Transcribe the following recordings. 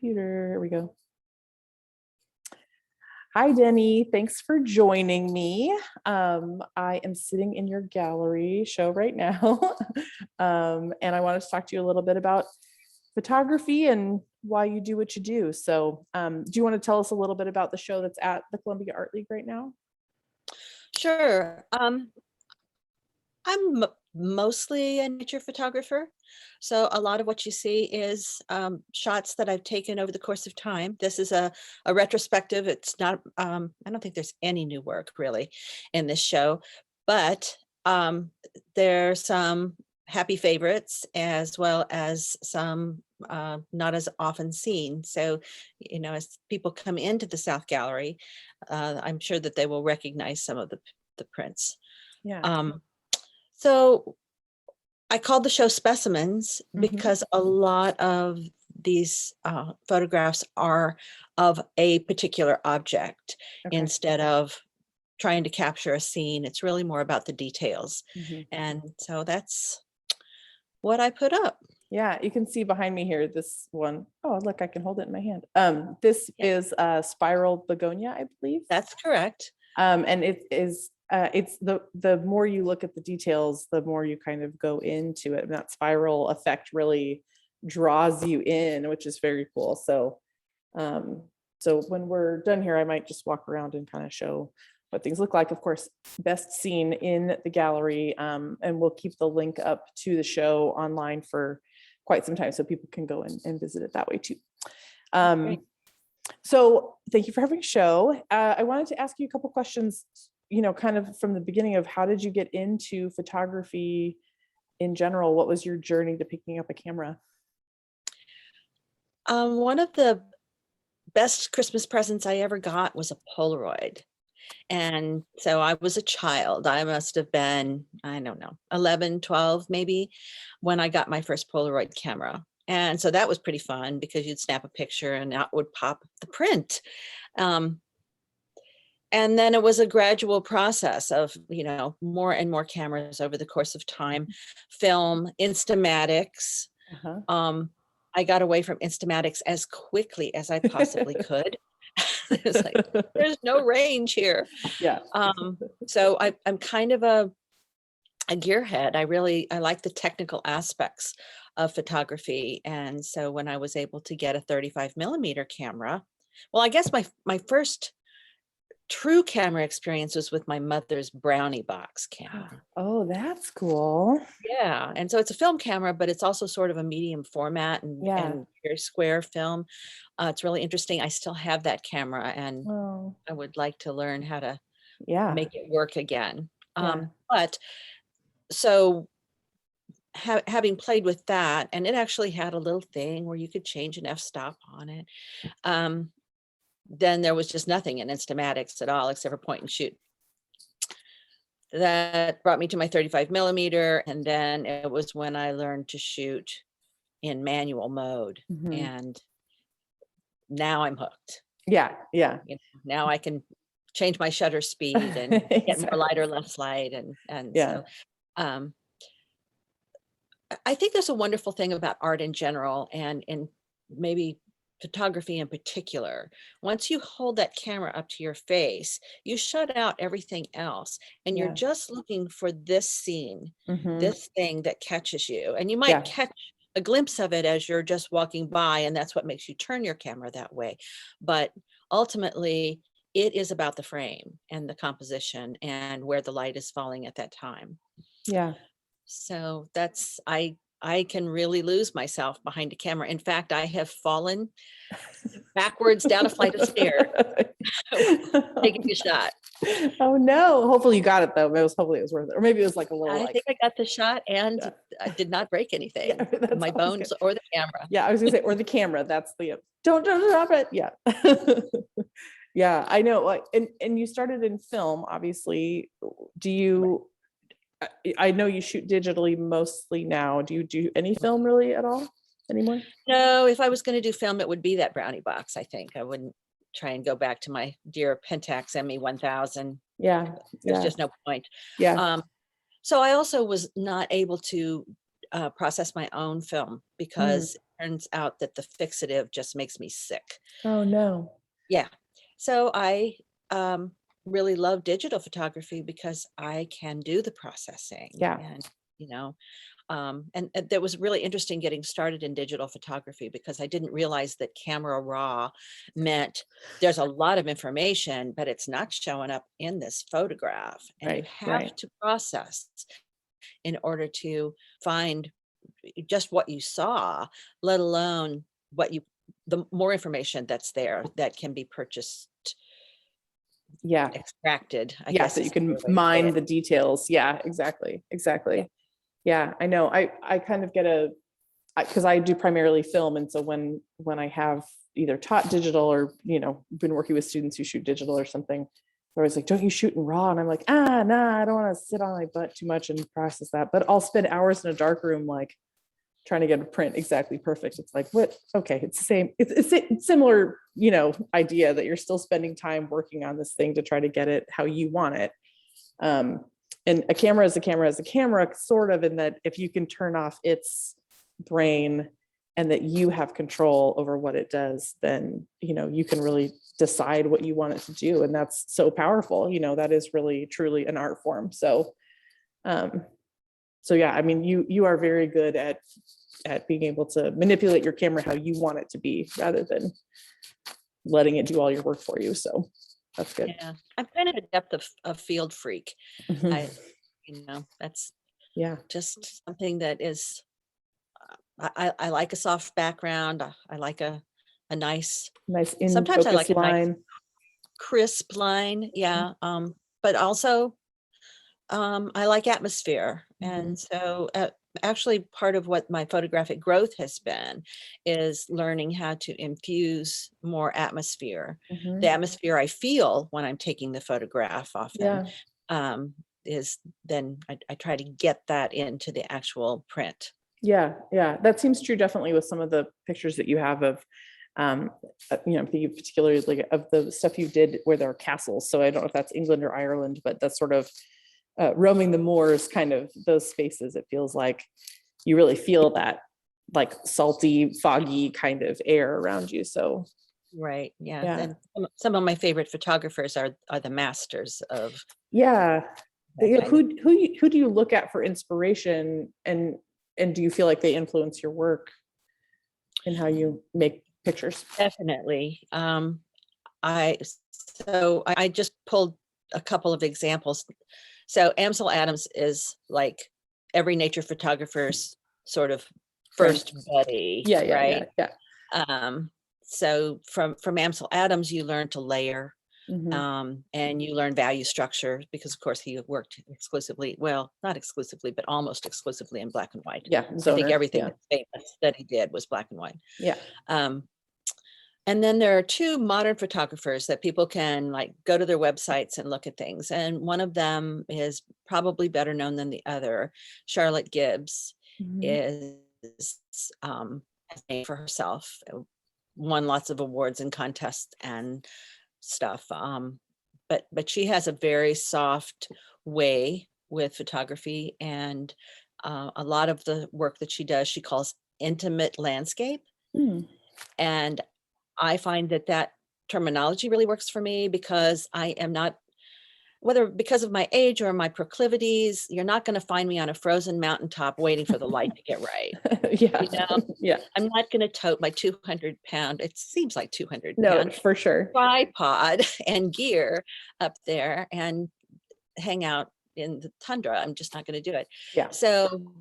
computer. Here we go. Hi, Deni. Thanks for joining me. I am sitting in your gallery show right now. And I wanted to talk to you a little bit about photography and why you do what you do. So do you want to tell us a little bit about the show that's at the Columbia Art League right now? Sure. I'm mostly a nature photographer. So a lot of what you see is shots that I've taken over the course of time. This is a retrospective. It's not, I don't think there's any new work really in this show, but there's some happy favorites as well as some not as often seen. So, you know, as people come into the South Gallery, I'm sure that they will recognize some of the prints. Yeah. So I called the show Specimens because a lot of these photographs are of a particular object instead of trying to capture a scene. It's really more about the details. And so that's what I put up. Yeah, you can see behind me here, this one. Oh, look, I can hold it in my hand. This is Spiral Begonia, I believe. That's correct. And it is it's the more you look at the details, the more you kind of go into it. And that spiral effect really draws you in, which is very cool. So so when we're done here, I might just walk around and kind of show what things look like. Of course, best seen in the gallery. And we'll keep the link up to the show online for quite some time so people can go and visit it that way too. So thank you for having a show. I wanted to ask you a couple questions, you know, kind of from the beginning of how did you get into photography in general? What was your journey to picking up a camera? One of the best Christmas presents I ever got was a Polaroid. And so I was a child. I must have been, I don't know, 11, 12 maybe, when I got my first Polaroid camera. And so that was pretty fun because you'd snap a picture and out would pop the print. And then it was a gradual process of, you know, more and more cameras over the course of time. Film, Instamatics. I got away from Instamatics as quickly as I possibly could. It's like, there's no range here. Yeah. So I'm kind of a gearhead. I like the technical aspects of photography. And so when I was able to get a 35mm camera, well, I guess my first true camera experience was with my mother's brownie box camera. Oh, that's cool. Yeah. And so it's a film camera, but it's also sort of a medium format and very square film. It's really interesting. I still have that camera and I would like to learn how to make it work again. But so having played with that, and it actually had a little thing where you could change an f-stop on it. Then there was just nothing in Instamatics at all except for point and shoot. That brought me to my 35mm, and then it was when I learned to shoot in manual mode, and now I'm hooked. Yeah. You know, now I can change my shutter speed and get more light or less light, and so I think there's a wonderful thing about art in general, and maybe photography in particular. Once you hold that camera up to your face, you shut out everything else, and you're just looking for this scene, this thing that catches you. And you might catch a glimpse of it as you're just walking by, and that's what makes you turn your camera that way. But ultimately, it is about the frame and the composition and where the light is falling at that time. Yeah. So that's, I can really lose myself behind a camera. In fact, I have fallen backwards down a flight of stairs taking a shot. Oh no! Hopefully you got it though. Hopefully it was worth it, or maybe it was like a little. I think I got the shot, and I did not break anything. My bones good. or the camera. Yeah, I was gonna say, or the camera. That's the don't drop it. Yeah. Yeah, I know. Like, and you started in film, obviously. Do you? I know you shoot digitally mostly now. Do you do any film really at all anymore? No, if I was going to do film, it would be that brownie box. I think I wouldn't try and go back to my dear Pentax ME 1000. Yeah, there's just no point. Yeah. So I also was not able to process my own film because turns out that the fixative just makes me sick. Oh, no. Yeah. So I really love digital photography because I can do the processing. Yeah. And, and that was really interesting getting started in digital photography because I didn't realize that camera raw meant there's a lot of information, but it's not showing up in this photograph. And you Right. have Right. to process in order to find just what you saw, let alone the more information that's there that can be purchased, Yeah. extracted, I Yeah. guess So you is the can way to say mine it. the details. Yeah, exactly. Exactly. Yeah, I know. I kind of get because I do primarily film. And so when I have either taught digital or, been working with students who shoot digital or something, they're always like, don't you shoot in raw? And I'm like, nah, I don't want to sit on my butt too much and process that. But I'll spend hours in a dark room, like trying to get a print exactly perfect. It's like, what? Okay, it's the same. It's similar, idea that you're still spending time working on this thing to try to get it how you want it. And a camera is a camera is a camera, sort of, in that if you can turn off its brain and that you have control over what it does, then, you can really decide what you want it to do. And that's so powerful. That is really, truly an art form. So, yeah, I mean, you are very good at being able to manipulate your camera how you want it to be rather than letting it do all your work for you. So that's good. Yeah, I'm kind of a depth of field freak. I, that's Yeah. just something that is, I like a soft background. I like a nice, Nice in sometimes I focus like a nice line. crisp line. Yeah. But also, I like atmosphere. And so actually part of what my photographic growth has been is learning how to infuse more atmosphere. The atmosphere I feel when I'm taking the photograph often Yeah. is then I try to get that into the actual print. Yeah. That seems true definitely with some of the pictures that you have of, I'm thinking particularly of the stuff you did where there are castles. So I don't know if that's England or Ireland, but that's sort of roaming the moors, kind of those spaces. It feels like you really feel that like salty, foggy kind of air around you. So Right. Yeah. yeah. And some of my favorite photographers are the masters of Yeah. that kind of. Who do you look at for inspiration, and do you feel like they influence your work and how you make pictures? Definitely. I just pulled a couple of examples. So Ansel Adams is like every nature photographer's sort of first buddy, Yeah. right? Yeah. So from Ansel Adams, you learn to layer, Mhm. and you learn value structure because, of course, he worked exclusively, well, not exclusively, but almost exclusively in black and white. Yeah. I think Zoner. everything Yeah. that's famous that he did was black and white. Yeah. And then there are two modern photographers that people can like go to their websites and look at things. And one of them is probably better known than the other. Charlotte Gibbs Mhm. is has made for herself, won lots of awards and contests and stuff. But she has a very soft way with photography, and a lot of the work that she does, she calls intimate landscape. Mm. And I find that terminology really works for me because I am not, whether because of my age or my proclivities, you're not going to find me on a frozen mountaintop waiting for the light to get right. Yeah. You know, Yeah. I'm not going to tote my 200-pound, it seems like 200 No, pound for sure. tripod and gear up there and hang out in the tundra. I'm just not going to do it. Yeah. So,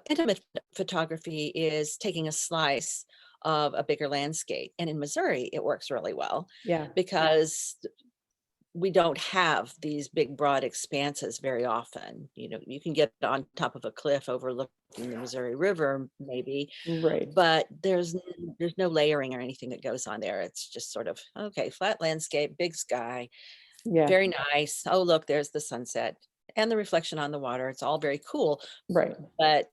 intimate photography is taking a slice of a bigger landscape. And in Missouri, it works really well Yeah. because we don't have these big, broad expanses very often. You can get on top of a cliff overlooking the Missouri River, maybe, Right. but there's no layering or anything that goes on there. It's just sort of, okay, flat landscape, big sky, Yeah. very nice. Oh, look, there's the sunset and the reflection on the water. It's all very cool, Right. but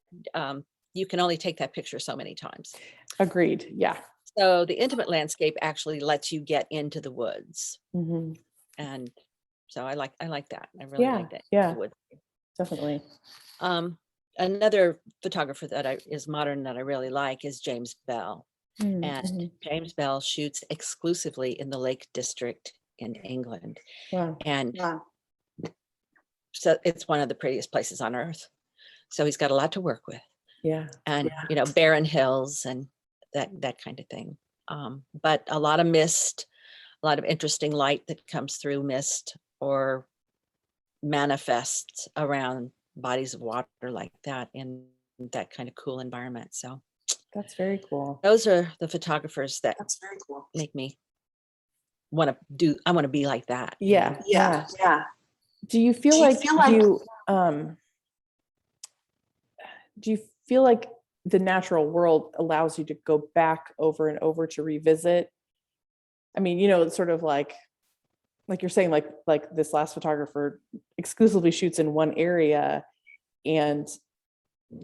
you can only take that picture so many times. Agreed. Yeah. So the intimate landscape actually lets you get into the woods. Mhm. And so I like that. I really Yeah. like that. Yeah. The woods. Definitely. another photographer that is modern that I really like is James Bell. And Mm-hmm. James Bell shoots exclusively in the Lake District in England. Wow. And so it's one of the prettiest places on earth. So he's got a lot to work with. Yeah. And, you know, barren hills and that kind of thing. But a lot of mist, a lot of interesting light that comes through mist or manifests around bodies of water like that in that kind of cool environment. So That's very cool. those are the photographers that That's very cool. make me want to be like that. Yeah. Yeah. Do you feel like do you feel like the natural world allows you to go back over and over to revisit? I mean, you know, it's sort of like you're saying, like this last photographer exclusively shoots in one area. And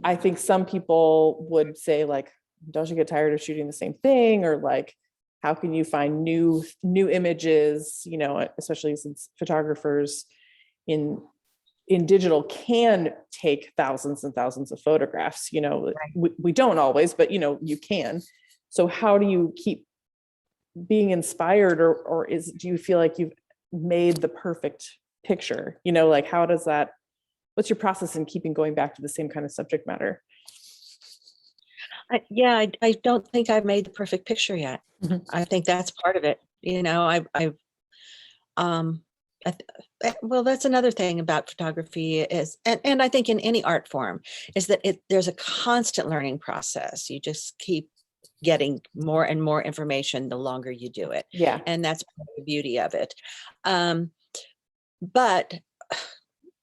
I think some people would say, like, don't you get tired of shooting the same thing? Or like, how can you find new images, you know, especially since photographers in digital can take thousands and thousands of photographs, you know, we don't always, but you know, you can. So how do you keep being inspired, or do you feel like you've made the perfect picture? You know, like what's your process in keeping going back to the same kind of subject matter? I don't think I've made the perfect picture yet. Mhm. I think that's part of it. You know, well, that's another thing about photography is, and I think in any art form is that there's a constant learning process. You just keep getting more and more information the longer you do it. Yeah. And that's part of the beauty of it. But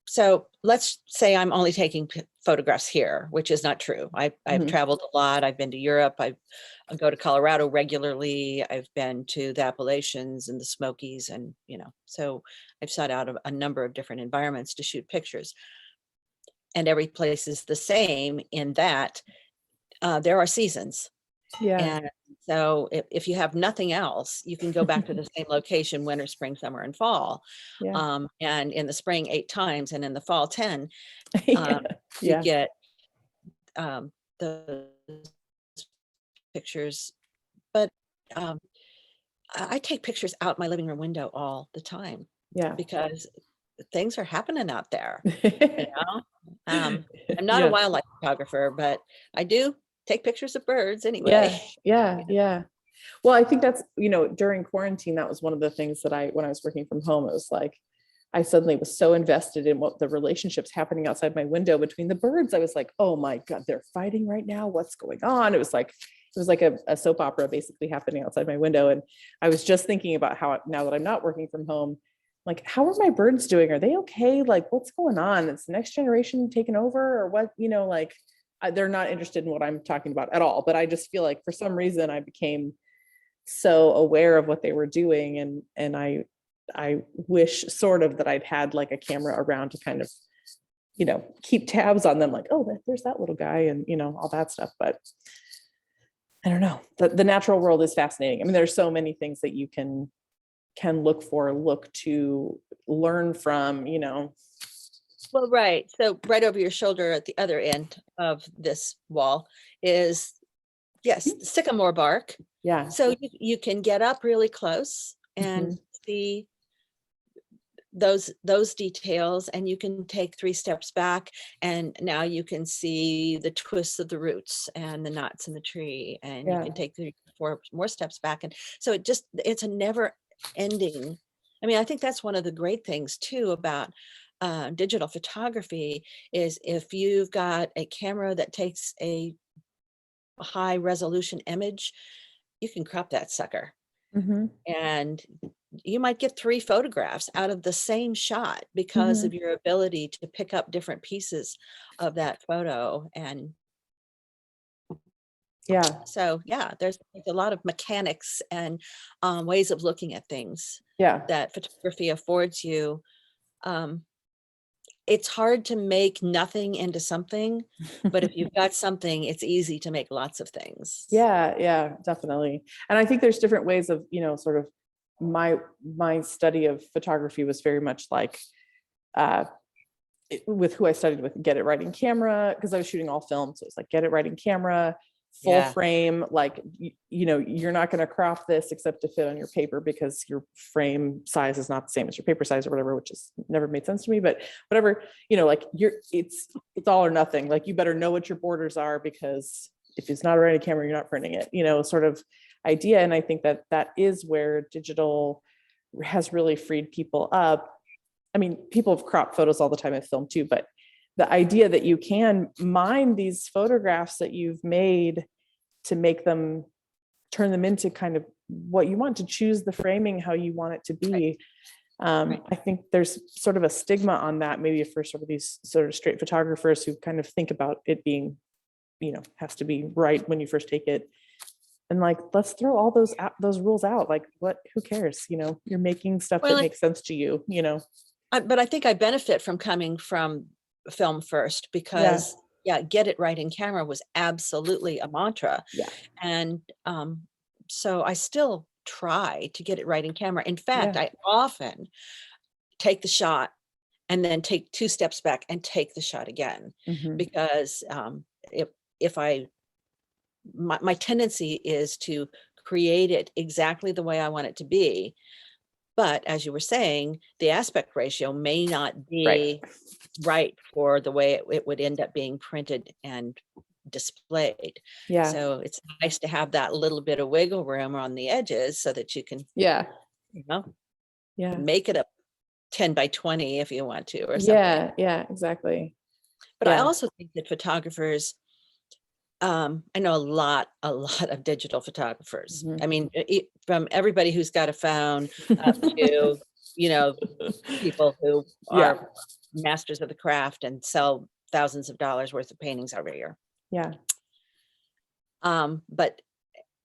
so let's say I'm only taking photographs here, which is not true. I've Mhm. traveled a lot. I've been to Europe. I go to Colorado regularly. I've been to the Appalachians and the Smokies, and you know, so I've sought out a number of different environments to shoot pictures. And every place is the same in that there are seasons. Yeah. And so if you have nothing else, you can go back to the same location, winter, spring, summer, and fall. Yeah. And in the spring 8 times and in the fall 10, Yeah. you get the pictures. But I take pictures out my living room window all the time Yeah. because things are happening out there. You know? I'm not a Yeah. wildlife photographer, but I do take pictures of birds anyway. Yeah. Well, I think that's, you know, during quarantine, that was one of the things that when I was working from home, it was like, I suddenly was so invested in what the relationships happening outside my window between the birds. I was like, oh my God, they're fighting right now. What's going on? It was like a soap opera basically happening outside my window. And I was just thinking about how, now that I'm not working from home, like, how are my birds doing? Are they okay? Like, what's going on? Is the next generation taking over, or what? You know, like, they're not interested in what I'm talking about at all. But I just feel like for some reason I became so aware of what they were doing. And I wish sort of that I'd had like a camera around to kind of, you know, keep tabs on them, like, oh, there's that little guy, and, you know, all that stuff. But I don't know. The natural world is fascinating. I mean, there's so many things that you can look to, learn from, you know. Well, right. So right over your shoulder at the other end of this wall is, yes, sycamore bark. Yeah. So you can get up really close and see those details, and you can take 3 steps back, and now you can see the twists of the roots and the knots in the tree, and you can take 3 or 4 more steps back. And so it's a never ending. I mean, I think that's one of the great things too about digital photography is if you've got a camera that takes a high resolution image, you can crop that sucker. And you might get 3 photographs out of the same shot because of your ability to pick up different pieces of that photo. And so, yeah, there's a lot of mechanics and ways of looking at things that photography affords you. It's hard to make nothing into something, but if you've got something, it's easy to make lots of things. Yeah, definitely. And I think there's different ways of, you know, sort of my study of photography was very much like with who I studied with, get it right in camera, because I was shooting all film. So it's like, get it right in camera, full Yeah. frame. Like, you know, you're not going to crop this except to fit on your paper because your frame size is not the same as your paper size or whatever, which has never made sense to me, but whatever, you know, like it's all or nothing. Like, you better know what your borders are, because if it's not right in camera, you're not printing it, you know, sort of idea. And I think that is where digital has really freed people up. I mean, people have cropped photos all the time in film too, but the idea that you can mine these photographs that you've made to make them, turn them into kind of what you want, to choose the framing how you want it to be. Right. I think there's sort of a stigma on that, maybe for sort of these sort of straight photographers who kind of think about it being, you know, has to be right when you first take it. And like, let's throw all those rules out. Like, who cares? You know, you're making stuff that makes sense to you, you know? But I think I benefit from coming from film first, because get it right in camera was absolutely a mantra. Yeah. And so I still try to get it right in camera. In fact, I often take the shot and then take 2 steps back and take the shot again, because if my tendency is to create it exactly the way I want it to be. But as you were saying, the aspect ratio may not be right for the way it would end up being printed and displayed. Yeah. So it's nice to have that little bit of wiggle room on the edges so that you can, you know, make it a 10 by 20 if you want to, or something. Yeah, exactly. But I also think that photographers, I know a lot of digital photographers. I mean, from everybody who's got a phone up to, you know, people who are masters of the craft and sell thousands of dollars worth of paintings every year. Yeah. But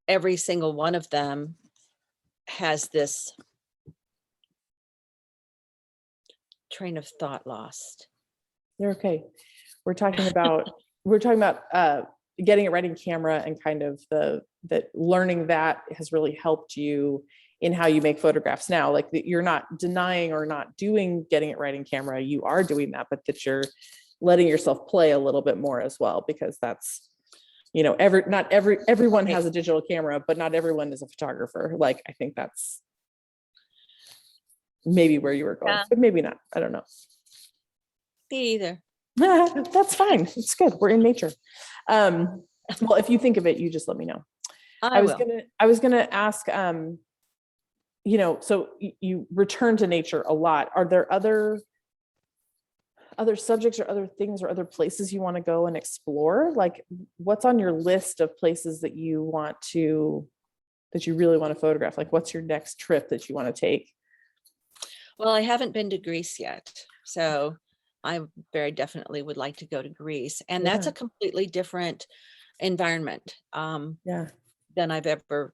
every single one of them has this train of thought lost. You're okay. We're talking about getting it right in camera, and kind of that learning that has really helped you in how you make photographs now. Like, that you're not denying or not doing getting it right in camera. You are doing that, but that you're letting yourself play a little bit more as well, because that's, you know, everyone has a digital camera, but not everyone is a photographer. Like, I think that's maybe where you were going, but maybe not. I don't know. Me either. That's fine. It's good. We're in nature. Well, if you think of it, you just let me know. I was gonna ask, you know, so you return to nature a lot. Are there other subjects or other things or other places you want to go and explore? Like, what's on your list of places that you really want to photograph? Like, what's your next trip that you want to take? Well, I haven't been to Greece yet, so I very definitely would like to go to Greece, and that's a completely different environment than I've ever,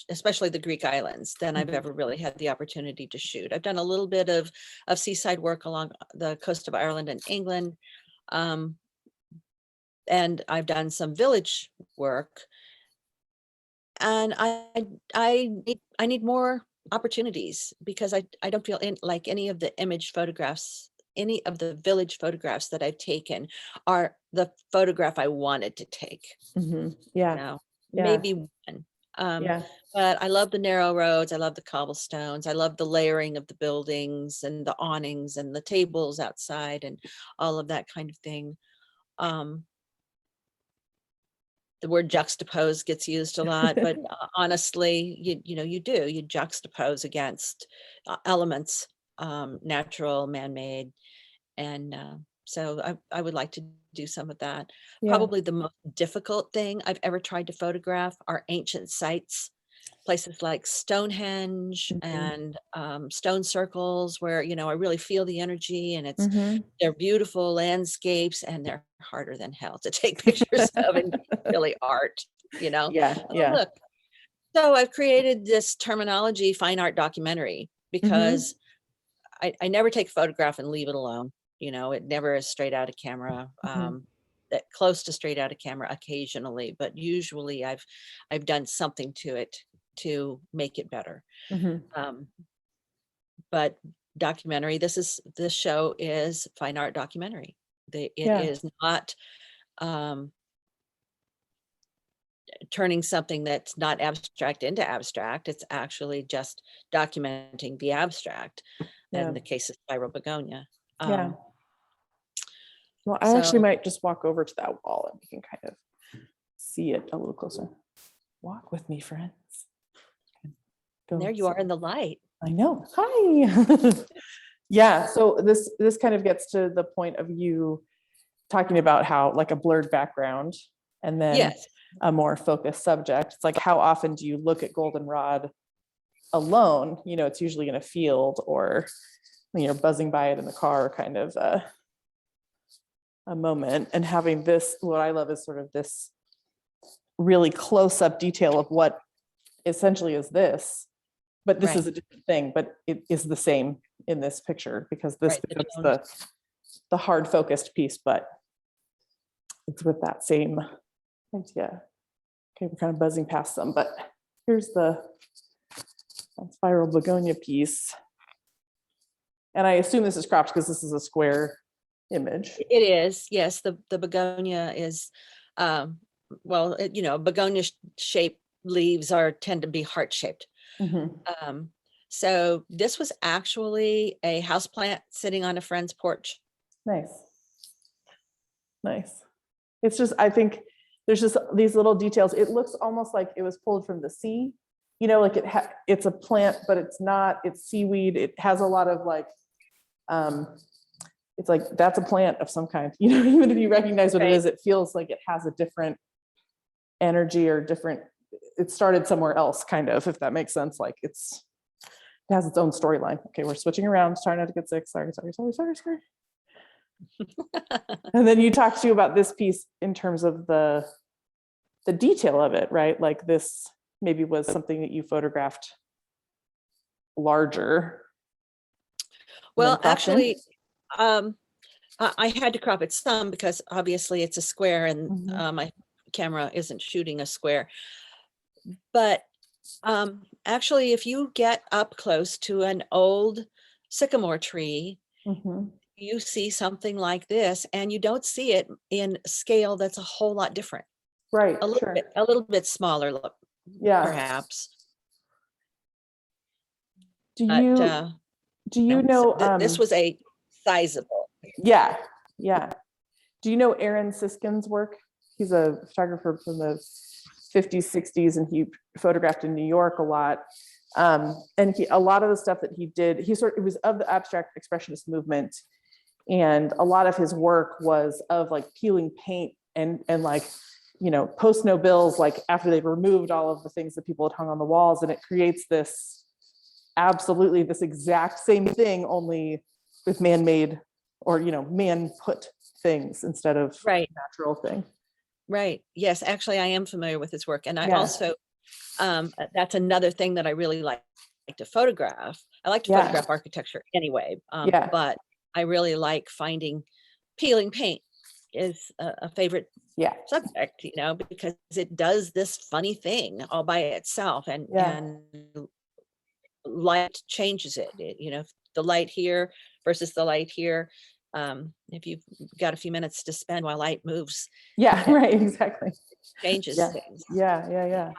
especially the Greek islands, than I've ever really had the opportunity to shoot. I've done a little bit of seaside work along the coast of Ireland and England, and I've done some village work, and I need more opportunities, because I don't feel like any of the village photographs that I've taken are the photograph I wanted to take. Maybe one. But I love the narrow roads. I love the cobblestones. I love the layering of the buildings and the awnings and the tables outside and all of that kind of thing. The word juxtapose gets used a lot, but honestly, you juxtapose against elements, natural, man-made. And so I would like to do some of that. Probably the most difficult thing I've ever tried to photograph are ancient sites, places like Stonehenge and stone circles, where, you know, I really feel the energy, and they're beautiful landscapes, and they're harder than hell to take pictures of, and really art, you know? Look. So I've created this terminology, fine art documentary, because I never take a photograph and leave it alone. You know, it never is straight out of camera, that close to straight out of camera occasionally, but usually I've done something to it to make it better. But documentary. This show is fine art documentary. It Yeah. is not turning something that's not abstract into abstract. It's actually just documenting the abstract. Yeah. In the case of Spiral Begonia. Yeah. Well, I so- actually might just walk over to that wall and we can kind of see it a little closer. Walk with me, friends. Go There you are in the light. I know. Hi. Yeah. So this kind of gets to the point of you talking about how like a blurred background and then Yes. a more focused subject. It's like, how often do you look at goldenrod alone? You know, it's usually in a field or when you're buzzing by it in the car, kind of a moment. And having this, what I love is sort of this really close-up detail of what essentially is this, but this is a different thing, but it is the same in this picture because this becomes the hard focused piece, but it's with that same idea. Okay, we're kind of buzzing past them, but here's the spiral begonia piece. And I assume this is cropped because this is a square image. It is, yes. The begonia is, well, begonia shaped leaves tend to be heart shaped. Mm-hmm. So this was actually a houseplant sitting on a friend's porch. Nice. Nice. It's just, I think there's just these little details. It looks almost like it was pulled from the sea, you know, like it's a plant, but it's not, it's seaweed. It has a lot of like, it's like, that's a plant of some kind, you know, even if you recognize what it is, it feels like it has a different energy or different, it started somewhere else kind of, if that makes sense. Like it has its own storyline. Okay, we're switching around, trying not to get sick. Sorry. And then you talked to you about this piece in terms of the detail of it, right? Like this maybe was something that you photographed larger. Well, actually, I had to crop it some because obviously it's a square and my camera isn't shooting a square. But actually, if you get up close to an old sycamore tree, you see something like this, and you don't see it in scale that's a whole lot different. Right. A little bit smaller, perhaps. Do you know? This was a sizable. Yeah. Do you know Aaron Siskin's work? He's a photographer from the 50s, 60s, and he photographed in New York a lot. And a lot of the stuff that he did, it was of the abstract expressionist movement. And a lot of his work was of like peeling paint and like, you know, post no bills, like after they've removed all of the things that people had hung on the walls. And it creates this exact same thing, only with man-made or, you know, man put things instead of natural thing. Right. Yes, actually, I am familiar with his work. And I also, that's another thing that I really like to photograph. I like to photograph architecture anyway, but I really like finding peeling paint is a favorite subject, you know, because it does this funny thing all by itself and light changes it, you know, the light here versus the light here. If you've got a few minutes to spend while light moves. Exactly. Changes things. Yeah.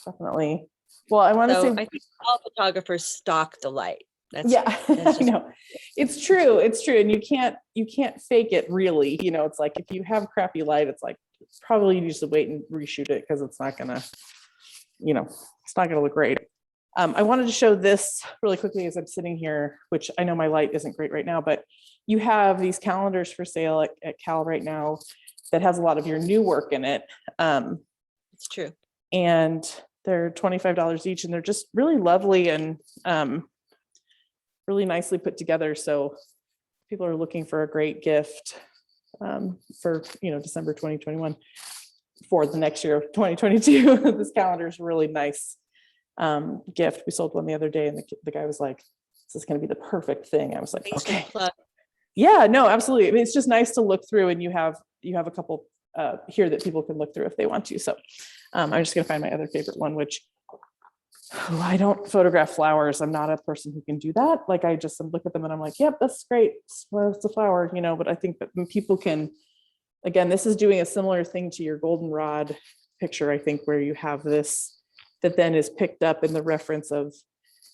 Definitely. Well, I want to say, I think all photographers stalk the light. That's I know. It's true. And you can't fake it really. You know, it's like, if you have crappy light, it's like, probably you just wait and reshoot it because it's not gonna, you know, it's not gonna look great. I wanted to show this really quickly as I'm sitting here, which I know my light isn't great right now, but you have these calendars for sale at Cal right now that has a lot of your new work in it. It's true. And they're $25 each, and they're just really lovely and really nicely put together. So people are looking for a great gift for, you know, December 2021 for the next year of 2022. This calendar is a really nice gift. We sold one the other day, and the guy was like, "This is going to be the perfect thing." I was like, "Okay." Yeah, no, absolutely. I mean, it's just nice to look through, and you have a couple here that people can look through if they want to. So I'm just going to find my other favorite one, which Oh, I don't photograph flowers. I'm not a person who can do that. Like I just look at them and I'm like, yep, that's great. It's a flower, but I think that when people can, again, this is doing a similar thing to your goldenrod picture, I think, where you have this that then is picked up in the reference of,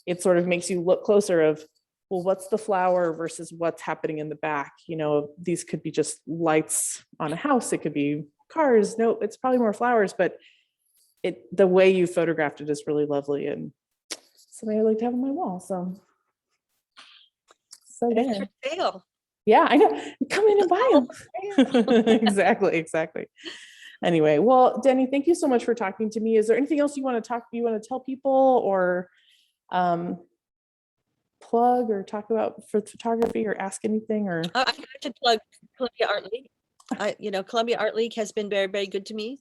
it sort of makes you look closer of, well, what's the flower versus what's happening in the back? These could be just lights on a house. It could be cars. No, it's probably more flowers, but the way you photographed it is really lovely and something I'd like to have on my wall. So It's there. for sale. Yeah, I know. Come in and buy them. Exactly. Anyway, well, Deni, thank you so much for talking to me. Is there anything else you want to tell people or plug or talk about for photography or ask anything or? I got to plug Columbia Art League. Columbia Art League has been very, very good to me.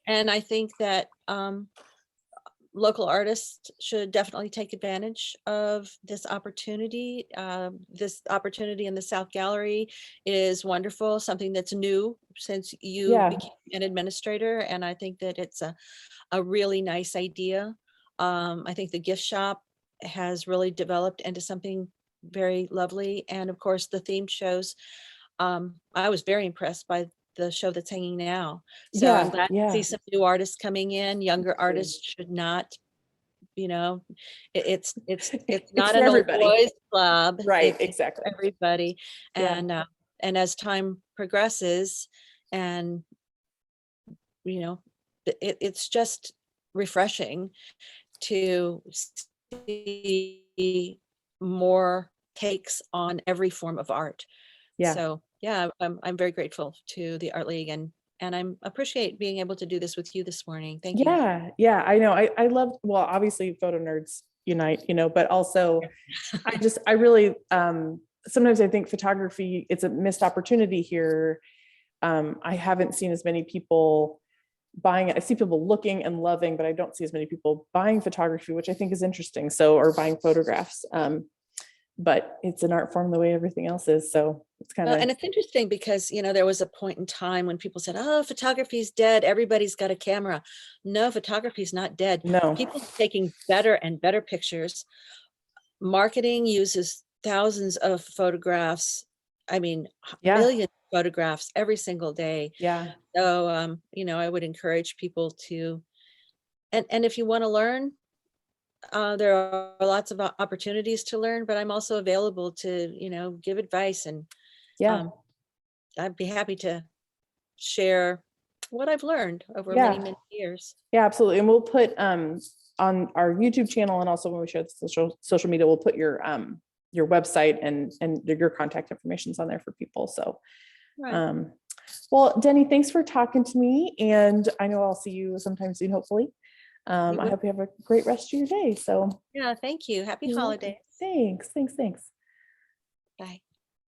And I think that local artists should definitely take advantage of this opportunity. This opportunity in the South Gallery is wonderful, something that's new since you became an administrator. And I think that it's a really nice idea. I think the gift shop has really developed into something very lovely. And of course, the themed shows. I was very impressed by the show that's hanging now. So I'm glad to see some new artists coming in. Younger artists should not, it's not an old boys club. Right, It's exactly. Everybody. And as time progresses and, it's just refreshing to see more takes on every form of art. Yeah. So I'm very grateful to the Art League and I appreciate being able to do this with you this morning. Thank you. Yeah, I know. I love, well, obviously photo nerds unite, but also I really, sometimes I think photography, it's a missed opportunity here. I haven't seen as many people buying it. I see people looking and loving, but I don't see as many people buying photography, which I think is interesting. Or buying photographs. But it's an art form the way everything else is. So it's kind of, and it's interesting because, there was a point in time when people said, oh, photography is dead. Everybody's got a camera. No, photography is not dead. No. People are taking better and better pictures. Marketing uses thousands of photographs. I mean, millions of photographs every single day. Yeah. So, I would encourage people to, and if you want to learn, there are lots of opportunities to learn, but I'm also available to, give advice and I'd be happy to share what I've learned over many, many years. Yeah, absolutely. And we'll put on our YouTube channel and also when we share the social media, we'll put your website and your contact information on there for people. So, well, Deni, thanks for talking to me. And I know I'll see you sometime soon, hopefully. I hope you have a great rest of your day. So yeah, thank you. Happy holidays. Thanks. Bye.